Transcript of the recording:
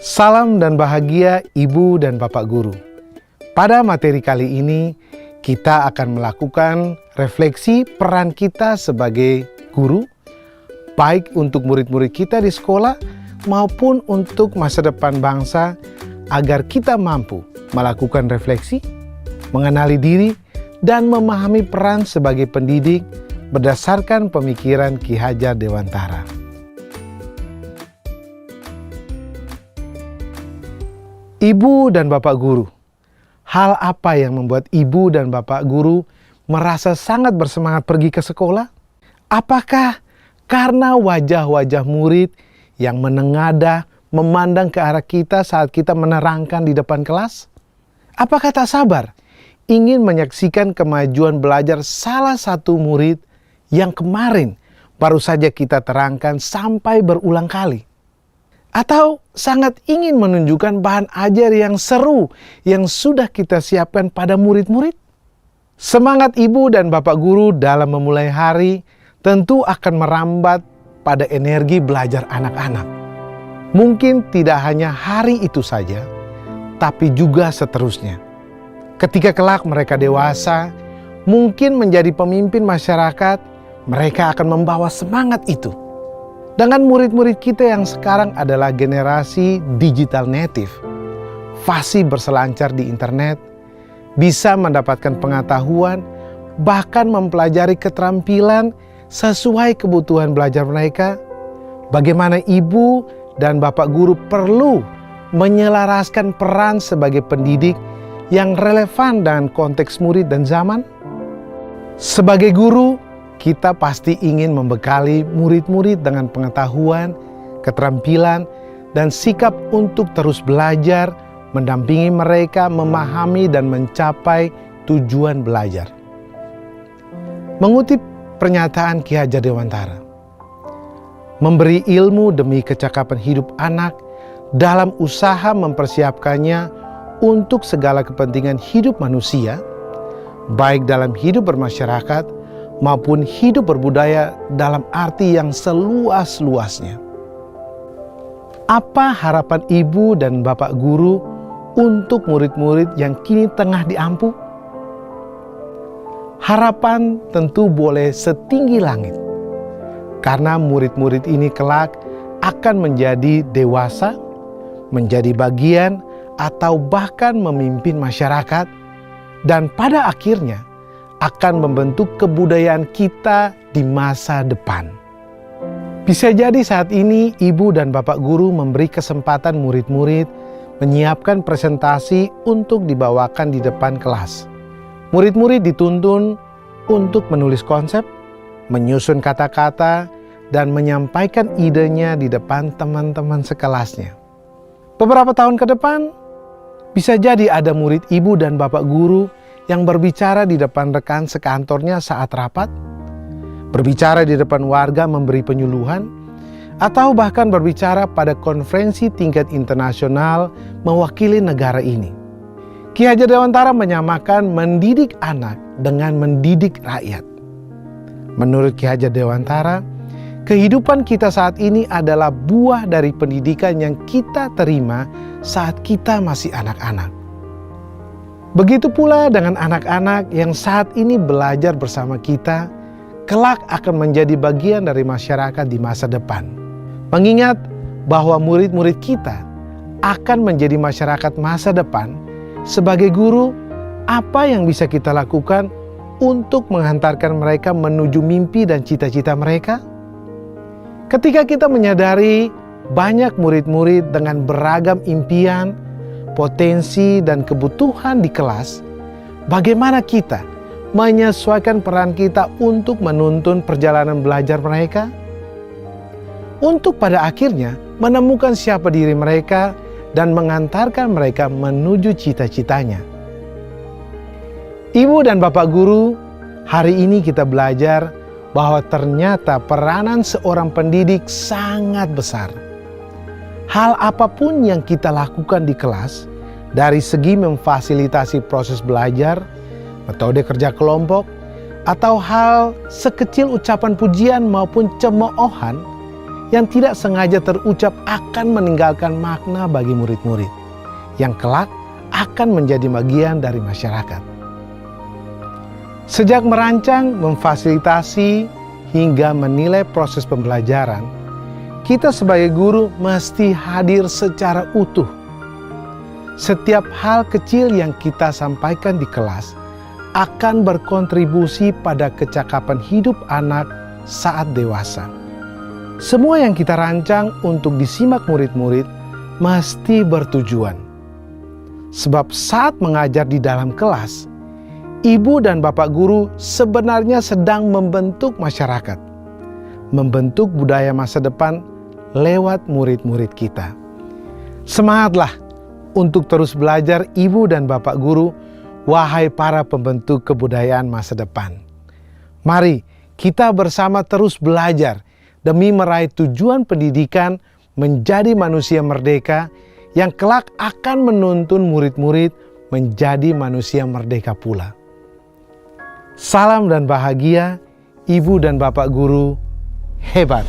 Salam dan bahagia Ibu dan Bapak Guru. Pada materi kali ini, kita akan melakukan refleksi peran kita sebagai guru, baik untuk murid-murid kita di sekolah maupun untuk masa depan bangsa, agar kita mampu melakukan refleksi, mengenali diri, dan memahami peran sebagai pendidik berdasarkan pemikiran Ki Hajar Dewantara. Ibu dan Bapak Guru, hal apa yang membuat Ibu dan Bapak Guru merasa sangat bersemangat pergi ke sekolah? Apakah karena wajah-wajah murid yang menengadah memandang ke arah kita saat kita menerangkan di depan kelas? Apakah tak sabar ingin menyaksikan kemajuan belajar salah satu murid yang kemarin baru saja kita terangkan sampai berulang kali? Atau sangat ingin menunjukkan bahan ajar yang seru yang sudah kita siapkan pada murid-murid? Semangat Ibu dan Bapak Guru dalam memulai hari tentu akan merambat pada energi belajar anak-anak. Mungkin tidak hanya hari itu saja, tapi juga seterusnya. Ketika kelak mereka dewasa, mungkin menjadi pemimpin masyarakat, mereka akan membawa semangat itu. Dengan murid-murid kita yang sekarang adalah generasi digital native, fasih berselancar di internet, bisa mendapatkan pengetahuan, bahkan mempelajari keterampilan sesuai kebutuhan belajar mereka, bagaimana Ibu dan Bapak Guru perlu menyelaraskan peran sebagai pendidik yang relevan dengan konteks murid dan zaman? Sebagai guru, kita pasti ingin membekali murid-murid dengan pengetahuan, keterampilan, dan sikap untuk terus belajar, mendampingi mereka memahami dan mencapai tujuan belajar. Mengutip pernyataan Ki Hajar Dewantara, memberi ilmu demi kecakapan hidup anak dalam usaha mempersiapkannya untuk segala kepentingan hidup manusia, baik dalam hidup bermasyarakat maupun hidup berbudaya dalam arti yang seluas-luasnya. Apa harapan Ibu dan Bapak Guru untuk murid-murid yang kini tengah diampu? Harapan tentu boleh setinggi langit, karena murid-murid ini kelak akan menjadi dewasa, menjadi bagian atau bahkan memimpin masyarakat, dan pada akhirnya akan membentuk kebudayaan kita di masa depan. Bisa jadi saat ini Ibu dan Bapak Guru memberi kesempatan murid-murid menyiapkan presentasi untuk dibawakan di depan kelas. Murid-murid dituntun untuk menulis konsep, menyusun kata-kata, dan menyampaikan idenya di depan teman-teman sekelasnya. Beberapa tahun ke depan, bisa jadi ada murid Ibu dan Bapak Guru yang berbicara di depan rekan sekantornya saat rapat, berbicara di depan warga memberi penyuluhan, atau bahkan berbicara pada konferensi tingkat internasional mewakili negara ini. Ki Hajar Dewantara menyamakan mendidik anak dengan mendidik rakyat. Menurut Ki Hajar Dewantara, kehidupan kita saat ini adalah buah dari pendidikan yang kita terima saat kita masih anak-anak. Begitu pula dengan anak-anak yang saat ini belajar bersama kita, kelak akan menjadi bagian dari masyarakat di masa depan. Mengingat bahwa murid-murid kita akan menjadi masyarakat masa depan, sebagai guru, apa yang bisa kita lakukan untuk menghantarkan mereka menuju mimpi dan cita-cita mereka? Ketika kita menyadari banyak murid-murid dengan beragam impian, potensi, dan kebutuhan di kelas, bagaimana kita menyesuaikan peran kita untuk menuntun perjalanan belajar mereka? Untuk pada akhirnya menemukan siapa diri mereka dan mengantarkan mereka menuju cita-citanya. Ibu dan Bapak Guru, hari ini kita belajar bahwa ternyata peranan seorang pendidik sangat besar. Hal apapun yang kita lakukan di kelas, dari segi memfasilitasi proses belajar, metode kerja kelompok, atau hal sekecil ucapan pujian maupun cemoohan yang tidak sengaja terucap akan meninggalkan makna bagi murid-murid yang kelak akan menjadi bagian dari masyarakat. Sejak merancang, memfasilitasi, hingga menilai proses pembelajaran, kita sebagai guru mesti hadir secara utuh. Setiap hal kecil yang kita sampaikan di kelas akan berkontribusi pada kecakapan hidup anak saat dewasa. Semua yang kita rancang untuk disimak murid-murid mesti bertujuan. Sebab saat mengajar di dalam kelas, ibu dan bapak guru sebenarnya sedang membentuk masyarakat, membentuk budaya masa depan lewat murid-murid kita. Semangatlah untuk terus belajar ibu dan bapak guru, wahai para pembentuk kebudayaan masa depan. Mari kita bersama terus belajar demi meraih tujuan pendidikan menjadi manusia merdeka yang kelak akan menuntun murid-murid menjadi manusia merdeka pula. Salam dan bahagia, ibu dan bapak guru hebat.